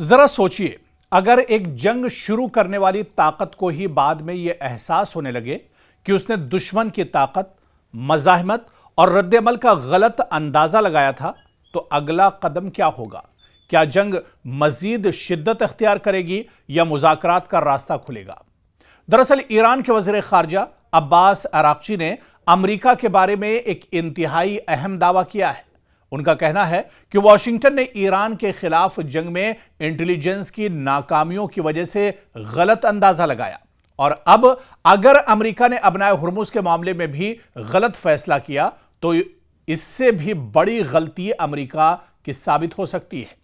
ذرا سوچئے، اگر ایک جنگ شروع کرنے والی طاقت کو ہی بعد میں یہ احساس ہونے لگے کہ اس نے دشمن کی طاقت، مزاحمت اور رد عمل کا غلط اندازہ لگایا تھا تو اگلا قدم کیا ہوگا؟ کیا جنگ مزید شدت اختیار کرے گی یا مذاکرات کا راستہ کھلے گا؟ دراصل ایران کے وزیر خارجہ عباس عراقچی نے امریکہ کے بارے میں ایک انتہائی اہم دعویٰ کیا ہے۔ ان کا کہنا ہے کہ واشنگٹن نے ایران کے خلاف جنگ میں انٹیلیجنس کی ناکامیوں کی وجہ سے غلط اندازہ لگایا، اور اب اگر امریکہ نے ابنائے ہرمز کے معاملے میں بھی غلط فیصلہ کیا تو اس سے بھی بڑی غلطی امریکہ کی ثابت ہو سکتی ہے۔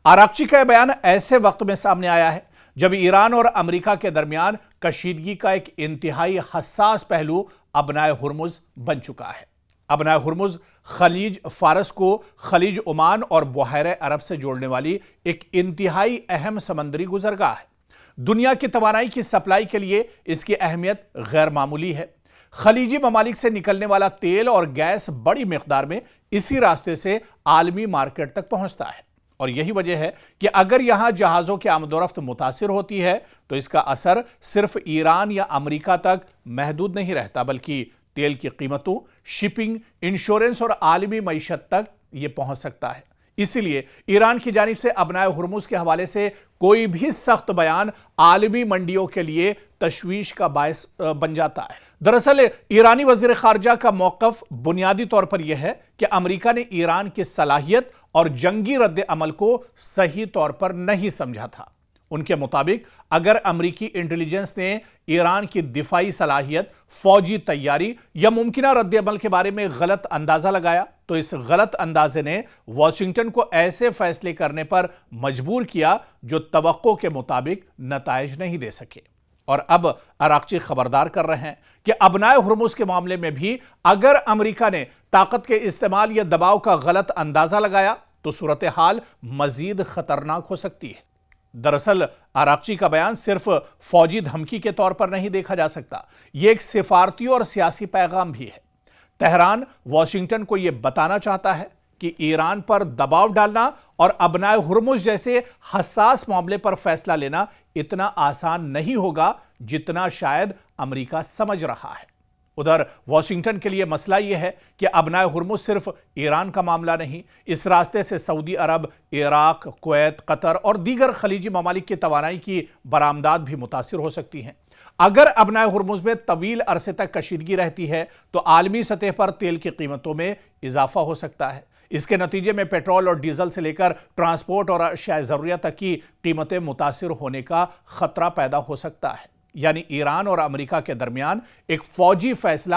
عراقچی کا یہ بیان ایسے وقت میں سامنے آیا ہے جب ایران اور امریکہ کے درمیان کشیدگی کا ایک انتہائی حساس پہلو ابنائے ہرمز بن چکا ہے۔ ابنائے ہرمز خلیج فارس کو خلیج عمان اور بحیرہ عرب سے جوڑنے والی ایک انتہائی اہم سمندری گزرگاہ ہے۔ دنیا کی توانائی کی سپلائی کے لیے اس کی اہمیت غیر معمولی ہے۔ خلیجی ممالک سے نکلنے والا تیل اور گیس بڑی مقدار میں اسی راستے سے عالمی مارکیٹ تک پہنچتا ہے، اور یہی وجہ ہے کہ اگر یہاں جہازوں کی آمد و رفت متاثر ہوتی ہے تو اس کا اثر صرف ایران یا امریکہ تک محدود نہیں رہتا، بلکہ تیل کی قیمتوں، شپنگ، انشورنس اور عالمی معیشت تک یہ پہنچ سکتا ہے۔ اسی لیے ایران کی جانب سے ابنائے ہرمز کے حوالے سے کوئی بھی سخت بیان عالمی منڈیوں کے لیے تشویش کا باعث بن جاتا ہے۔ دراصل ایرانی وزیر خارجہ کا موقف بنیادی طور پر یہ ہے کہ امریکہ نے ایران کی صلاحیت اور جنگی رد عمل کو صحیح طور پر نہیں سمجھا تھا۔ ان کے مطابق اگر امریکی انٹیلیجنس نے ایران کی دفاعی صلاحیت، فوجی تیاری یا ممکنہ رد عمل کے بارے میں غلط اندازہ لگایا تو اس غلط اندازے نے واشنگٹن کو ایسے فیصلے کرنے پر مجبور کیا جو توقع کے مطابق نتائج نہیں دے سکے۔ اور اب عراقچی خبردار کر رہے ہیں کہ ابنائے ہرمز کے معاملے میں بھی اگر امریکہ نے طاقت کے استعمال یا دباؤ کا غلط اندازہ لگایا تو صورتحال مزید خطرناک ہو سکتی ہے۔ دراصل عراقچی کا بیان صرف فوجی دھمکی کے طور پر نہیں دیکھا جا سکتا، یہ ایک سفارتی اور سیاسی پیغام بھی ہے۔ تہران واشنگٹن کو یہ بتانا چاہتا ہے کہ ایران پر دباؤ ڈالنا اور ابنائے ہرمز جیسے حساس معاملے پر فیصلہ لینا اتنا آسان نہیں ہوگا جتنا شاید امریکہ سمجھ رہا ہے۔ ادھر واشنگٹن کے لیے مسئلہ یہ ہے کہ ابنائے ہرمز صرف ایران کا معاملہ نہیں، اس راستے سے سعودی عرب، عراق، کویت، قطر اور دیگر خلیجی ممالک کی توانائی کی برآمدات بھی متاثر ہو سکتی ہیں۔ اگر ابنائے ہرمز میں طویل عرصے تک کشیدگی رہتی ہے تو عالمی سطح پر تیل کی قیمتوں میں اضافہ ہو سکتا ہے۔ اس کے نتیجے میں پیٹرول اور ڈیزل سے لے کر ٹرانسپورٹ اور اشیاء ضروریہ تک کی قیمتیں متاثر ہونے کا خطرہ پیدا ہو سکتا ہے۔ یعنی ایران اور امریکہ کے درمیان ایک فوجی فیصلہ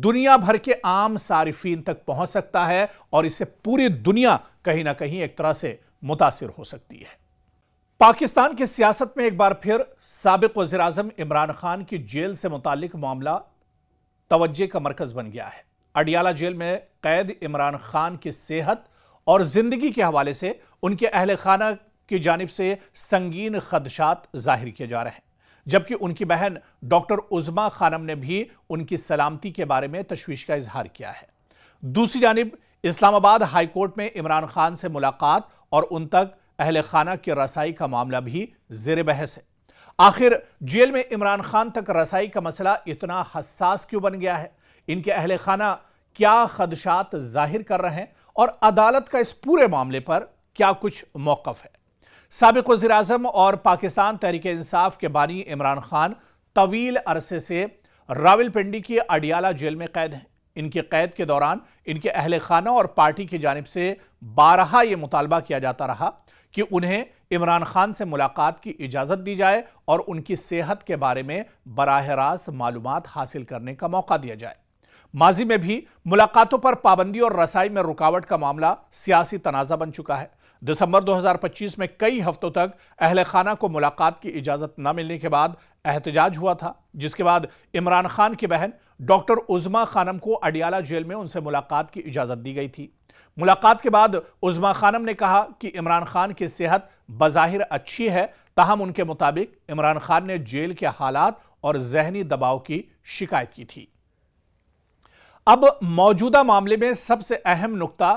دنیا بھر کے عام صارفین تک پہنچ سکتا ہے، اور اس سے پوری دنیا کہیں نہ کہیں ایک طرح سے متاثر ہو سکتی ہے۔ پاکستان کی سیاست میں ایک بار پھر سابق وزیر اعظم عمران خان کی جیل سے متعلق معاملہ توجہ کا مرکز بن گیا ہے۔ اڈیالہ جیل میں قید عمران خان کی صحت اور زندگی کے حوالے سے ان کے اہل خانہ کی جانب سے سنگین خدشات ظاہر کیے جا رہے ہیں، جبکہ ان کی بہن ڈاکٹر عظمیٰ خانم نے بھی ان کی سلامتی کے بارے میں تشویش کا اظہار کیا ہے۔ دوسری جانب اسلام آباد ہائی کورٹ میں عمران خان سے ملاقات اور ان تک اہل خانہ کی رسائی کا معاملہ بھی زیر بحث ہے۔ آخر جیل میں عمران خان تک رسائی کا مسئلہ اتنا حساس کیوں بن گیا ہے؟ ان کے اہل خانہ کیا خدشات ظاہر کر رہے ہیں، اور عدالت کا اس پورے معاملے پر کیا کچھ موقف ہے؟ سابق وزیر اعظم اور پاکستان تحریک انصاف کے بانی عمران خان طویل عرصے سے راولپنڈی کی اڈیالہ جیل میں قید ہیں۔ ان کی قید کے دوران ان کے اہل خانہ اور پارٹی کی جانب سے بارہا یہ مطالبہ کیا جاتا رہا کہ انہیں عمران خان سے ملاقات کی اجازت دی جائے اور ان کی صحت کے بارے میں براہ راست معلومات حاصل کرنے کا موقع دیا جائے۔ ماضی میں بھی ملاقاتوں پر پابندی اور رسائی میں رکاوٹ کا معاملہ سیاسی تنازع بن چکا ہے۔ دسمبر 2025 میں کئی ہفتوں تک اہل خانہ کو ملاقات کی اجازت نہ ملنے کے بعد احتجاج ہوا تھا، جس کے بعد عمران خان کی بہن ڈاکٹر عظمیٰ خانم کو اڈیالہ جیل میں ان سے ملاقات کی اجازت دی گئی تھی۔ ملاقات کے بعد عظمیٰ خانم نے کہا کہ عمران خان کی صحت بظاہر اچھی ہے، تاہم ان کے مطابق عمران خان نے جیل کے حالات اور ذہنی دباؤ کی شکایت کی تھی۔ اب موجودہ معاملے میں سب سے اہم نقطہ